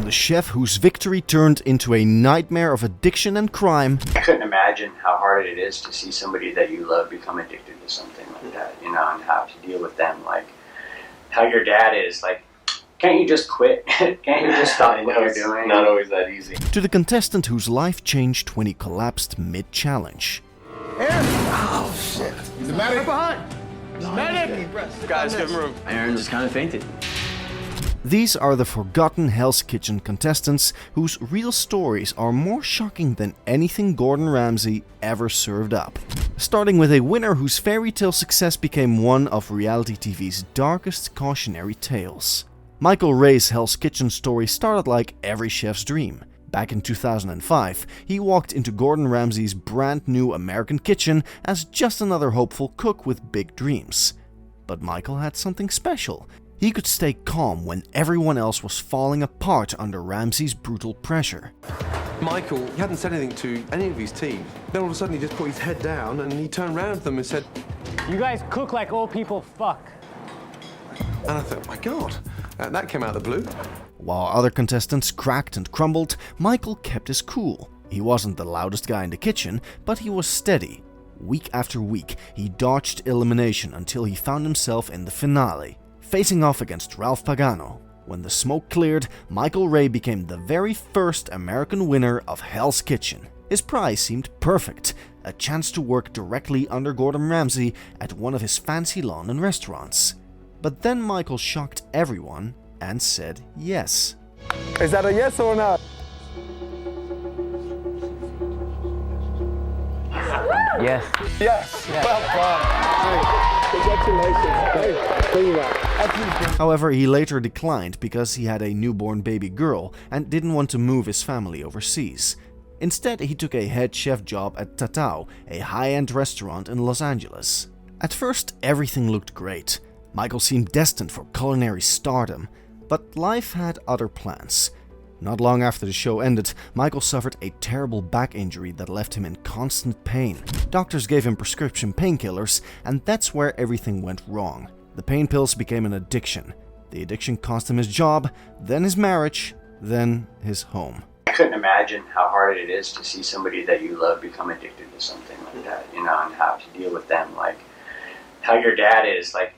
From the chef whose victory turned into a nightmare of addiction and crime. I couldn't imagine how hard it is to see somebody that you love become addicted to something like that, you know, and have to deal with them. Like how your dad is, like, can't you just quit? Can't you just stop what you're doing? Not always that easy. To the contestant whose life changed when he collapsed mid-challenge. Aaron! Oh, shit. He's a medic. Right behind. Medic! Guys, give him room. Aaron just kind of fainted. These are the forgotten Hell's Kitchen contestants whose real stories are more shocking than anything Gordon Ramsay ever served up. Starting with a winner whose fairy tale success became one of reality TV's darkest cautionary tales. Michael Ray's Hell's Kitchen story started like every chef's dream. Back in 2005, he walked into Gordon Ramsay's brand new American kitchen as just another hopeful cook with big dreams. But Michael had something special. He could stay calm when everyone else was falling apart under Ramsay's brutal pressure. Michael, he hadn't said anything to any of his team. Then all of a sudden he just put his head down and he turned around to them and said, "You guys cook like old people fuck." And I thought, my God, that came out of the blue. While other contestants cracked and crumbled, Michael kept his cool. He wasn't the loudest guy in the kitchen, but he was steady. Week after week, he dodged elimination until he found himself in the finale, facing off against Ralph Pagano. When the smoke cleared, Michael Ray became the very first American winner of Hell's Kitchen. His prize seemed perfect, a chance to work directly under Gordon Ramsay at one of his fancy London restaurants. But then Michael shocked everyone and said yes. Is that a yes or a no? Yes. Yes. Well done. However, he later declined because he had a newborn baby girl and didn't want to move his family overseas. Instead, he took a head chef job at Tatao, a high-end restaurant in Los Angeles. At first, everything looked great. Michael seemed destined for culinary stardom, but life had other plans. Not long after the show ended, Michael suffered a terrible back injury that left him in constant pain. Doctors gave him prescription painkillers, and that's where everything went wrong. The pain pills became an addiction. The addiction cost him his job, then his marriage, then his home. I couldn't imagine how hard it is to see somebody that you love become addicted to something like that, you know, and have to deal with them. Like how your dad is, like,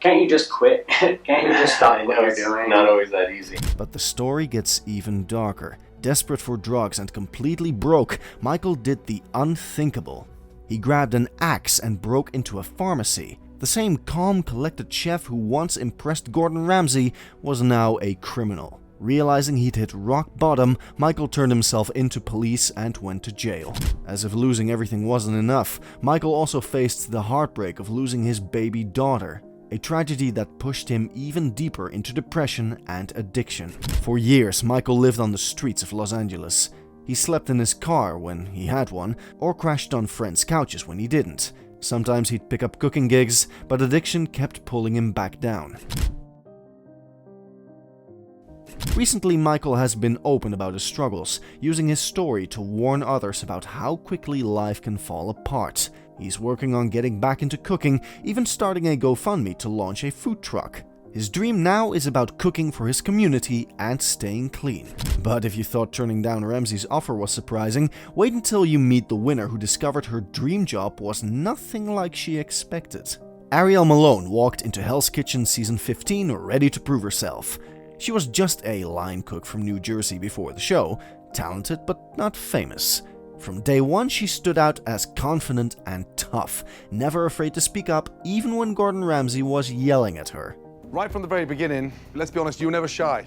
can't you just quit? Can't you just stop what you're doing? Not always that easy. But the story gets even darker. Desperate for drugs and completely broke, Michael did the unthinkable. He grabbed an axe and broke into a pharmacy. The same calm, collected chef who once impressed Gordon Ramsay was now a criminal. Realizing he'd hit rock bottom, Michael turned himself into police and went to jail. As if losing everything wasn't enough, Michael also faced the heartbreak of losing his baby daughter. A tragedy that pushed him even deeper into depression and addiction. For years, Michael lived on the streets of Los Angeles. He slept in his car when he had one, or crashed on friends' couches when he didn't. Sometimes he'd pick up cooking gigs, but addiction kept pulling him back down. Recently, Michael has been open about his struggles, using his story to warn others about how quickly life can fall apart. He's working on getting back into cooking, even starting a GoFundMe to launch a food truck. His dream now is about cooking for his community and staying clean. But if you thought turning down Ramsay's offer was surprising, wait until you meet the winner who discovered her dream job was nothing like she expected. Ariel Malone walked into Hell's Kitchen season 15 ready to prove herself. She was just a line cook from New Jersey before the show, talented but not famous. From day one, she stood out as confident and tough, never afraid to speak up even when Gordon Ramsay was yelling at her. Right from the very beginning, let's be honest, you were never shy.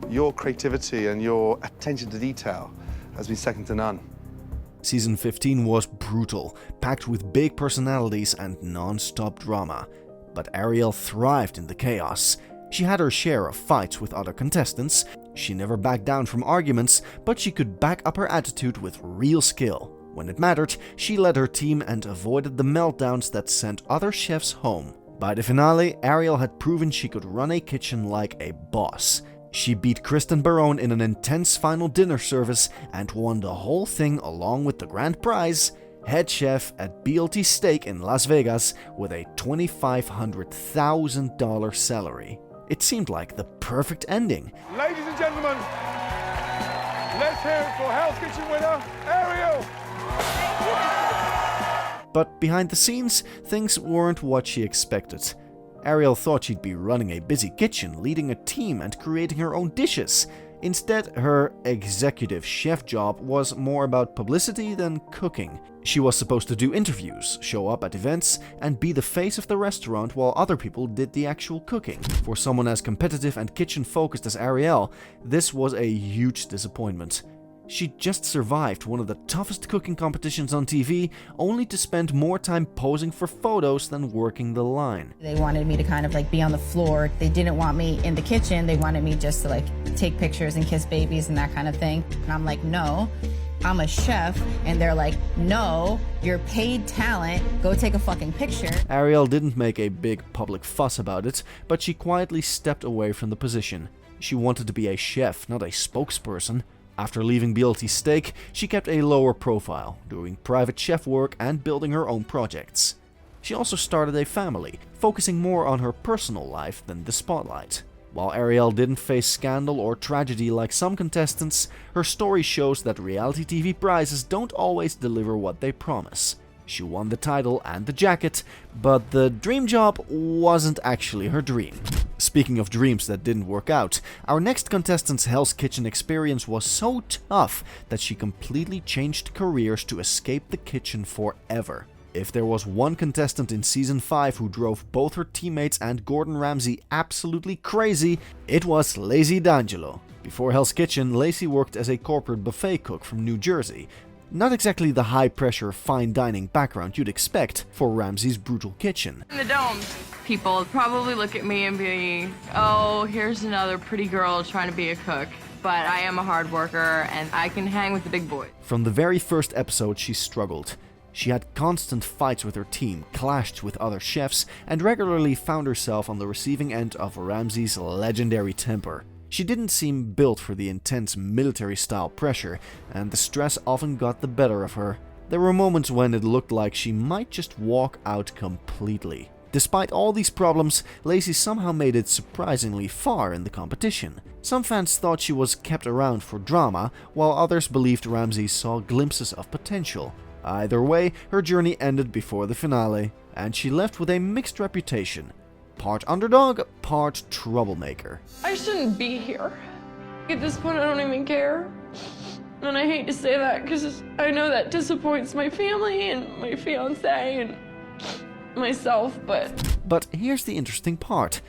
Your creativity and your attention to detail has been second to none. Season 15 was brutal, packed with big personalities and non-stop drama. But Ariel thrived in the chaos. She had her share of fights with other contestants. She never backed down from arguments, but she could back up her attitude with real skill. When it mattered, she led her team and avoided the meltdowns that sent other chefs home. By the finale, Ariel had proven she could run a kitchen like a boss. She beat Kristen Barone in an intense final dinner service and won the whole thing along with the grand prize, head chef at BLT Steak in Las Vegas with a $2,500,000 salary. It seemed like the perfect ending. Ladies and gentlemen, let's hear it for Hell's Kitchen winner, Ariel! But behind the scenes, things weren't what she expected. Ariel thought she'd be running a busy kitchen, leading a team and creating her own dishes. Instead, her executive chef job was more about publicity than cooking. She was supposed to do interviews, show up at events, and be the face of the restaurant while other people did the actual cooking. For someone as competitive and kitchen-focused as Ariel, this was a huge disappointment. She just survived one of the toughest cooking competitions on TV, only to spend more time posing for photos than working the line. They wanted me to kind of like be on the floor. They didn't want me in the kitchen. They wanted me just to like take pictures and kiss babies and that kind of thing. And I'm like, no, I'm a chef. And they're like, no, you're paid talent. Go take a fucking picture. Ariel didn't make a big public fuss about it, but she quietly stepped away from the position. She wanted to be a chef, not a spokesperson. After leaving BLT Steak, she kept a lower profile, doing private chef work and building her own projects. She also started a family, focusing more on her personal life than the spotlight. While Ariel didn't face scandal or tragedy like some contestants, her story shows that reality TV prizes don't always deliver what they promise. She won the title and the jacket, but the dream job wasn't actually her dream. Speaking of dreams that didn't work out, our next contestant's Hell's Kitchen experience was so tough that she completely changed careers to escape the kitchen forever. If there was one contestant in Season 5 who drove both her teammates and Gordon Ramsay absolutely crazy, it was Lacey D'Angelo. Before Hell's Kitchen, Lacey worked as a corporate buffet cook from New Jersey. Not exactly the high-pressure, fine dining background you'd expect for Ramsay's brutal kitchen. In the dome, people probably look at me and be, oh, here's another pretty girl trying to be a cook. But I am a hard worker and I can hang with the big boys. From the very first episode, she struggled. She had constant fights with her team, clashed with other chefs, and regularly found herself on the receiving end of Ramsay's legendary temper. She didn't seem built for the intense military-style pressure, and the stress often got the better of her. There were moments when it looked like she might just walk out completely. Despite all these problems, Lacey somehow made it surprisingly far in the competition. Some fans thought she was kept around for drama, while others believed Ramsay saw glimpses of potential. Either way, her journey ended before the finale, and she left with a mixed reputation. Part underdog, part troublemaker. I shouldn't be here. At this point, I don't even care. And I hate to say that because I know that disappoints my family and my fiance and myself, But here's the interesting part.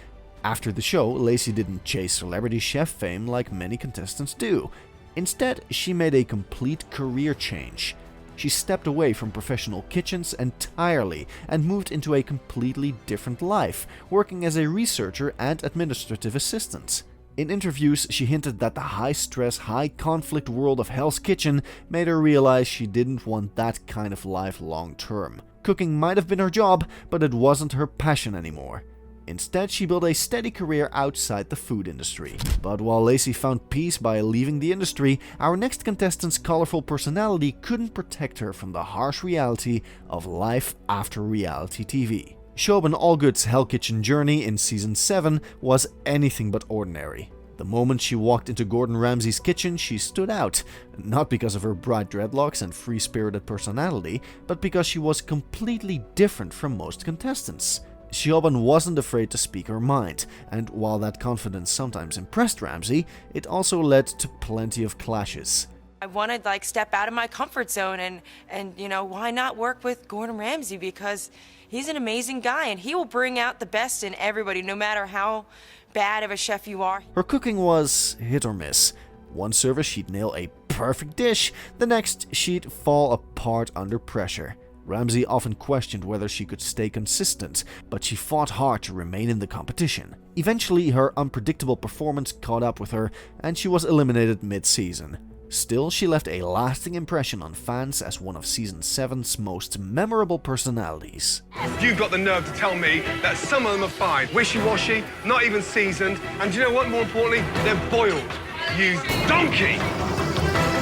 After the show, Lacey didn't chase celebrity chef fame like many contestants do. Instead, she made a complete career change. She stepped away from professional kitchens entirely and moved into a completely different life, working as a researcher and administrative assistant. In interviews, she hinted that the high-stress, high-conflict world of Hell's Kitchen made her realize she didn't want that kind of life long-term. Cooking might have been her job, but it wasn't her passion anymore. Instead, she built a steady career outside the food industry. But while Lacey found peace by leaving the industry, our next contestant's colorful personality couldn't protect her from the harsh reality of life after reality TV. Siobhan Allgood's Hell Kitchen journey in Season 7 was anything but ordinary. The moment she walked into Gordon Ramsay's kitchen, she stood out, not because of her bright dreadlocks and free-spirited personality, but because she was completely different from most contestants. Siobhan wasn't afraid to speak her mind, and while that confidence sometimes impressed Ramsay, it also led to plenty of clashes. I want to step out of my comfort zone and you know, why not work with Gordon Ramsay, because he's an amazing guy and he will bring out the best in everybody no matter how bad of a chef you are. Her cooking was hit or miss. One service she'd nail a perfect dish, the next she'd fall apart under pressure. Ramsay often questioned whether she could stay consistent, but she fought hard to remain in the competition. Eventually, her unpredictable performance caught up with her, and she was eliminated mid-season. Still, she left a lasting impression on fans as one of Season 7's most memorable personalities. You've got the nerve to tell me that some of them are fine, wishy-washy, not even seasoned, and do you know what, more importantly, they're boiled. You donkey!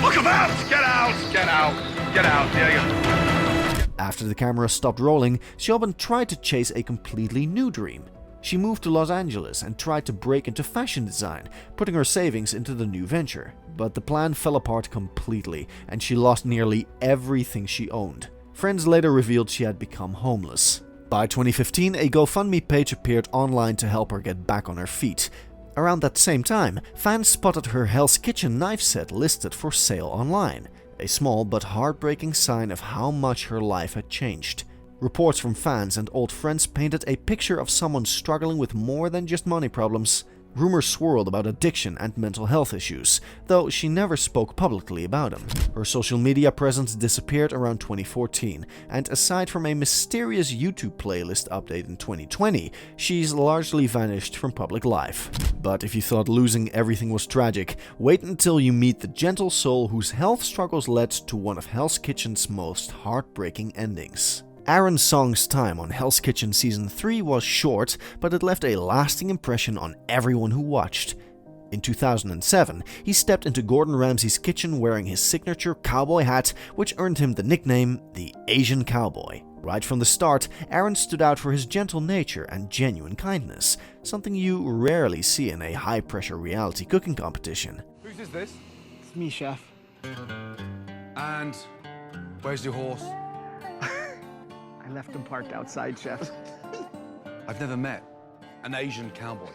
Look at that! Get out! Get out! Get out! There you go. After the camera stopped rolling, Siobhan tried to chase a completely new dream. She moved to Los Angeles and tried to break into fashion design, putting her savings into the new venture. But the plan fell apart completely, and she lost nearly everything she owned. Friends later revealed she had become homeless. By 2015, a GoFundMe page appeared online to help her get back on her feet. Around that same time, fans spotted her Hell's Kitchen knife set listed for sale online, a small but heartbreaking sign of how much her life had changed. Reports from fans and old friends painted a picture of someone struggling with more than just money problems. Rumors swirled about addiction and mental health issues, though she never spoke publicly about them. Her social media presence disappeared around 2014, and aside from a mysterious YouTube playlist update in 2020, she's largely vanished from public life. But if you thought losing everything was tragic, wait until you meet the gentle soul whose health struggles led to one of Hell's Kitchen's most heartbreaking endings. Aaron Song's time on Hell's Kitchen Season 3 was short, but it left a lasting impression on everyone who watched. In 2007, he stepped into Gordon Ramsay's kitchen wearing his signature cowboy hat, which earned him the nickname the Asian Cowboy. Right from the start, Aaron stood out for his gentle nature and genuine kindness, something you rarely see in a high-pressure reality cooking competition. Whose is this? It's me, chef. And where's your horse? I left him parked outside, chef. I've never met an Asian cowboy.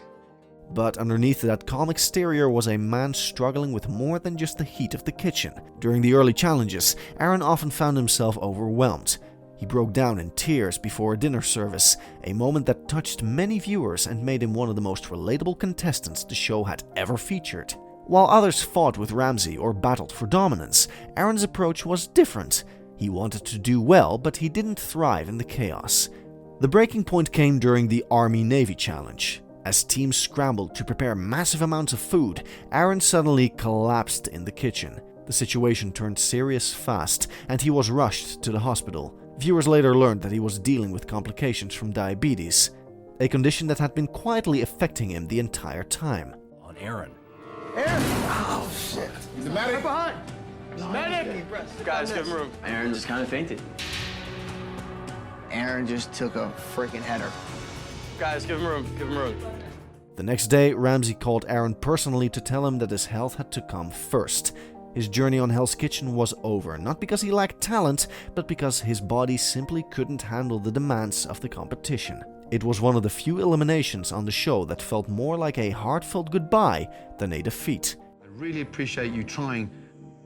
But underneath that calm exterior was a man struggling with more than just the heat of the kitchen. During the early challenges, Aaron often found himself overwhelmed. He broke down in tears before a dinner service, a moment that touched many viewers and made him one of the most relatable contestants the show had ever featured. While others fought with Ramsay or battled for dominance, Aaron's approach was different. He wanted to do well, but he didn't thrive in the chaos. The breaking point came during the Army-Navy challenge. As teams scrambled to prepare massive amounts of food, Aaron suddenly collapsed in the kitchen. The situation turned serious fast, and he was rushed to the hospital. Viewers later learned that he was dealing with complications from diabetes, a condition that had been quietly affecting him the entire time. On Aaron. Aaron! Oh, shit. He's a medic. Behind. Medic! Guys, give him room. Aaron just kind of fainted. Aaron just took a freaking header. Guys, give him room. Give him room. The next day, Ramsay called Aaron personally to tell him that his health had to come first. His journey on Hell's Kitchen was over, not because he lacked talent, but because his body simply couldn't handle the demands of the competition. It was one of the few eliminations on the show that felt more like a heartfelt goodbye than a defeat. I really appreciate you trying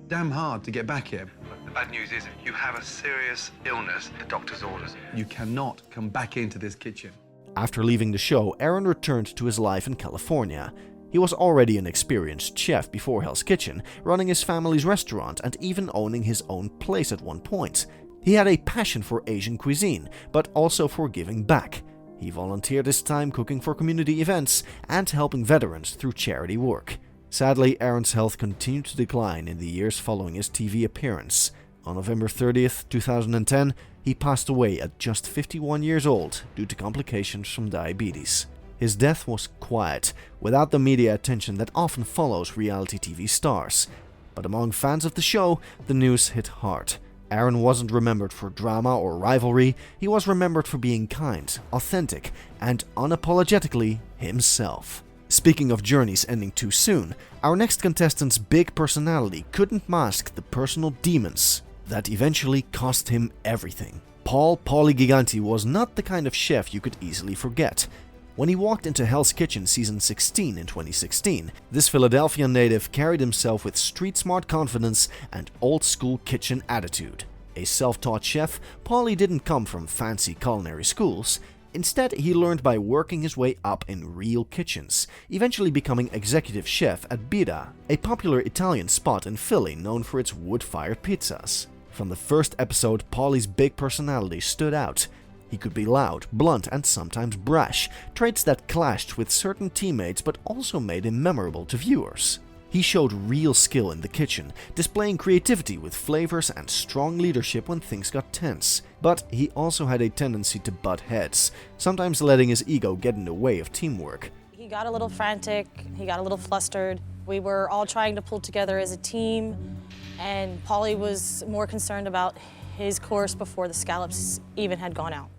damn hard to get back here. But the bad news is you have a serious illness, the doctor's orders. You cannot come back into this kitchen. After leaving the show, Aaron returned to his life in California. He was already an experienced chef before Hell's Kitchen, running his family's restaurant and even owning his own place at one point. He had a passion for Asian cuisine, but also for giving back. He volunteered his time cooking for community events and helping veterans through charity work. Sadly, Aaron's health continued to decline in the years following his TV appearance. On November 30th, 2010, he passed away at just 51 years old due to complications from diabetes. His death was quiet, without the media attention that often follows reality TV stars. But among fans of the show, the news hit hard. Aaron wasn't remembered for drama or rivalry, he was remembered for being kind, authentic, and unapologetically himself. Speaking of journeys ending too soon, our next contestant's big personality couldn't mask the personal demons that eventually cost him everything. Paulie Giganti was not the kind of chef you could easily forget. When he walked into Hell's Kitchen Season 16 in 2016, this Philadelphia native carried himself with street-smart confidence and old-school kitchen attitude. A self-taught chef, Paulie didn't come from fancy culinary schools. Instead, he learned by working his way up in real kitchens, eventually becoming executive chef at Bida, a popular Italian spot in Philly known for its wood-fired pizzas. From the first episode, Paulie's big personality stood out. He could be loud, blunt, and sometimes brash, traits that clashed with certain teammates but also made him memorable to viewers. He showed real skill in the kitchen, displaying creativity with flavors and strong leadership when things got tense. But he also had a tendency to butt heads, sometimes letting his ego get in the way of teamwork. He got a little frantic, he got a little flustered. We were all trying to pull together as a team, and Paulie was more concerned about his course before the scallops even had gone out.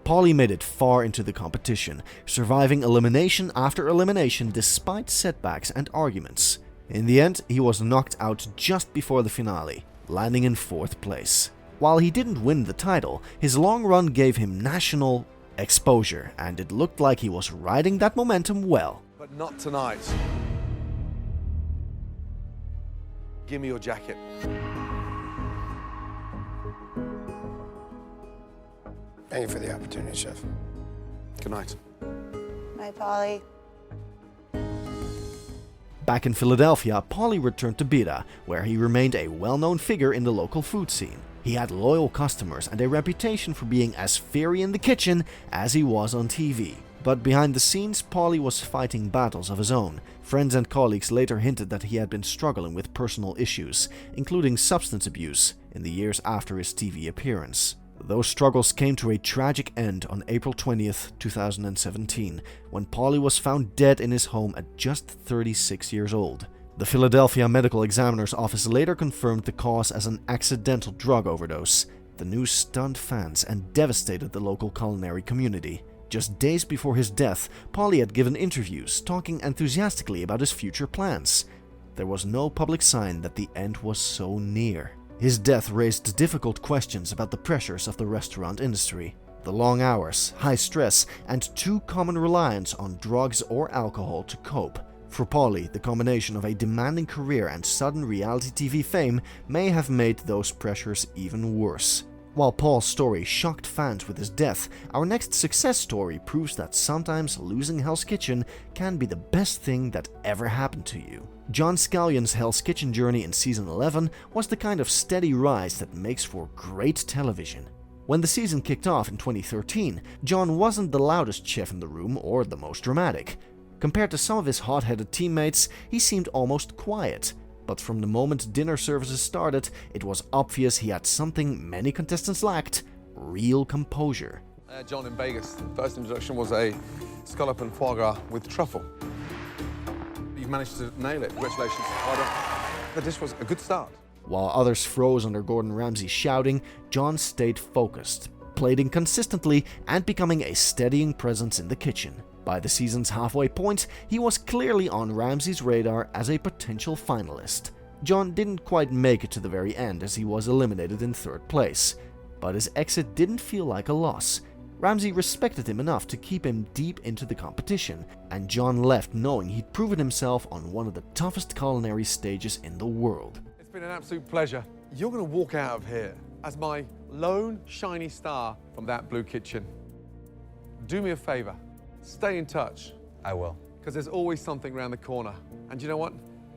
Paulie made it far into the competition, surviving elimination after elimination despite setbacks and arguments. In the end, he was knocked out just before the finale, landing in 4th place. While he didn't win the title, his long run gave him national exposure, and it looked like he was riding that momentum well. But not tonight. Give me your jacket. Thank you for the opportunity, Chef. Good night. Bye, Polly. Back in Philadelphia, Paulie returned to Bira, where he remained a well-known figure in the local food scene. He had loyal customers and a reputation for being as fiery in the kitchen as he was on TV. But behind the scenes, Paulie was fighting battles of his own. Friends and colleagues later hinted that he had been struggling with personal issues, including substance abuse, in the years after his TV appearance. Those struggles came to a tragic end on April 20th, 2017, when Paulie was found dead in his home at just 36 years old. The Philadelphia Medical Examiner's Office later confirmed the cause as an accidental drug overdose. The news stunned fans and devastated the local culinary community. Just days before his death, Paulie had given interviews, talking enthusiastically about his future plans. There was no public sign that the end was so near. His death raised difficult questions about the pressures of the restaurant industry. The long hours, high stress, and too common reliance on drugs or alcohol to cope. For Paulie, the combination of a demanding career and sudden reality TV fame may have made those pressures even worse. While Paul's story shocked fans with his death, our next success story proves that sometimes losing Hell's Kitchen can be the best thing that ever happened to you. John Scallion's Hell's Kitchen journey in season 11 was the kind of steady rise that makes for great television. When the season kicked off in 2013, John wasn't the loudest chef in the room or the most dramatic. Compared to some of his hot-headed teammates, he seemed almost quiet. But from the moment dinner services started, it was obvious he had something many contestants lacked: real composure. John in Vegas. First introduction was a scallop and foie gras with truffle. You've managed to nail it. Congratulations. Well done. The dish was a good start. While others froze under Gordon Ramsay shouting, John stayed focused, plating consistently, and becoming a steadying presence in the kitchen. By the season's halfway point, he was clearly on Ramsay's radar as a potential finalist. John didn't quite make it to the very end as he was eliminated in 3rd place. But his exit didn't feel like a loss. Ramsay respected him enough to keep him deep into the competition, and John left knowing he'd proven himself on one of the toughest culinary stages in the world. It's been an absolute pleasure. You're going to walk out of here as my lone shiny star from that blue kitchen. Do me a favor. Stay in touch. I will. Because there's always something around the corner. And you know what?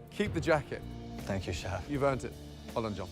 Keep the jacket. Thank you, Chef. You've earned it. Well done, John.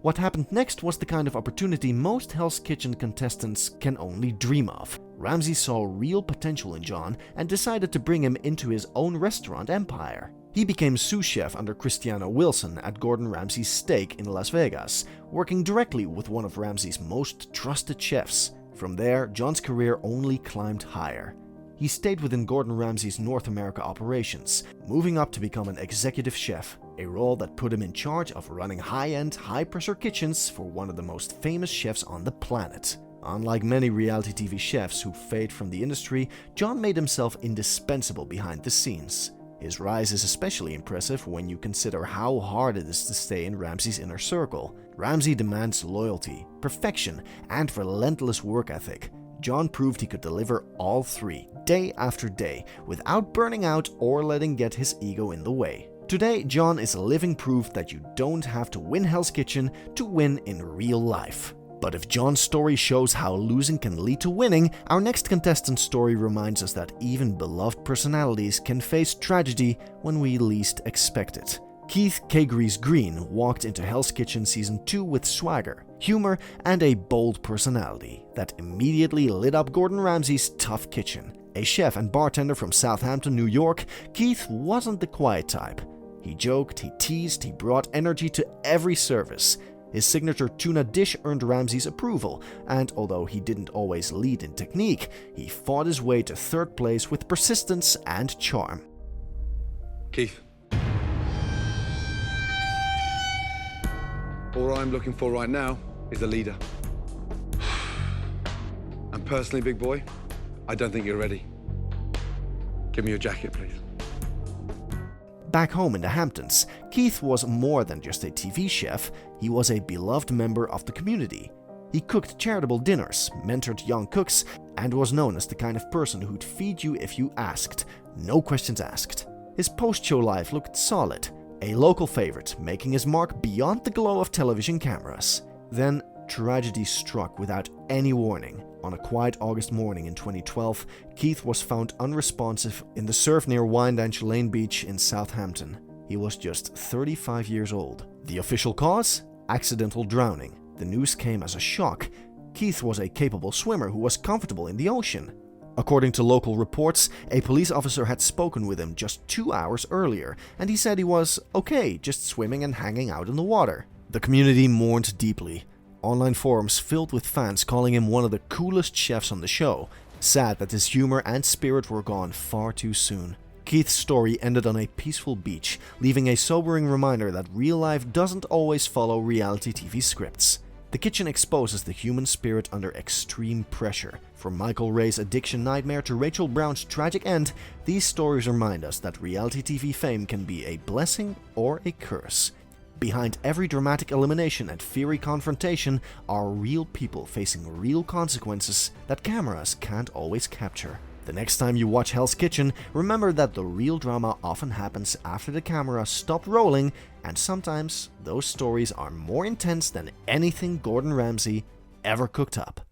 What happened next was the kind of opportunity most Hell's Kitchen contestants can only dream of. Ramsay saw real potential in John and decided to bring him into his own restaurant empire. He became sous chef under Cristiano Wilson at Gordon Ramsay's Steak in Las Vegas, working directly with one of Ramsay's most trusted chefs. From there, John's career only climbed higher. He stayed within Gordon Ramsay's North America operations, moving up to become an executive chef, a role that put him in charge of running high-end, high-pressure kitchens for one of the most famous chefs on the planet. Unlike many reality TV chefs who fade from the industry, John made himself indispensable behind the scenes. His rise is especially impressive when you consider how hard it is to stay in Ramsay's inner circle. Ramsay demands loyalty, perfection, and relentless work ethic. John proved he could deliver all three, day after day, without burning out or letting get his ego in the way. Today, John is living proof that you don't have to win Hell's Kitchen to win in real life. But if John's story shows how losing can lead to winning, our next contestant's story reminds us that even beloved personalities can face tragedy when we least expect it. Keith K. Grease Green walked into Hell's Kitchen Season 2 with swagger, humor, and a bold personality that immediately lit up Gordon Ramsay's tough kitchen. A chef and bartender from Southampton, New York, Keith wasn't the quiet type. He joked, he teased, he brought energy to every service. His signature tuna dish earned Ramsay's approval, and although he didn't always lead in technique, he fought his way to 3rd place with persistence and charm. Keith. All I'm looking for right now is a leader. And personally, big boy, I don't think you're ready. Give me your jacket, please. Back home in the Hamptons, Keith was more than just a TV chef, he was a beloved member of the community. He cooked charitable dinners, mentored young cooks, and was known as the kind of person who'd feed you if you asked, no questions asked. His post-show life looked solid, a local favorite, making his mark beyond the glow of television cameras. Then, tragedy struck without any warning. On a quiet August morning in 2012, Keith was found unresponsive in the surf near Wyandanch Lane Beach in Southampton. He was just 35 years old. The official cause? Accidental drowning. The news came as a shock. Keith was a capable swimmer who was comfortable in the ocean. According to local reports, a police officer had spoken with him just 2 hours earlier, and he said he was okay, just swimming and hanging out in the water. The community mourned deeply. Online forums filled with fans calling him one of the coolest chefs on the show. Sad that his humor and spirit were gone far too soon. Keith's story ended on a peaceful beach, leaving a sobering reminder that real life doesn't always follow reality TV scripts. The kitchen exposes the human spirit under extreme pressure. From Michael Ray's addiction nightmare to Rachel Brown's tragic end, these stories remind us that reality TV fame can be a blessing or a curse. Behind every dramatic elimination and fiery confrontation are real people facing real consequences that cameras can't always capture. The next time you watch Hell's Kitchen, remember that the real drama often happens after the camera stopped rolling, and sometimes those stories are more intense than anything Gordon Ramsay ever cooked up.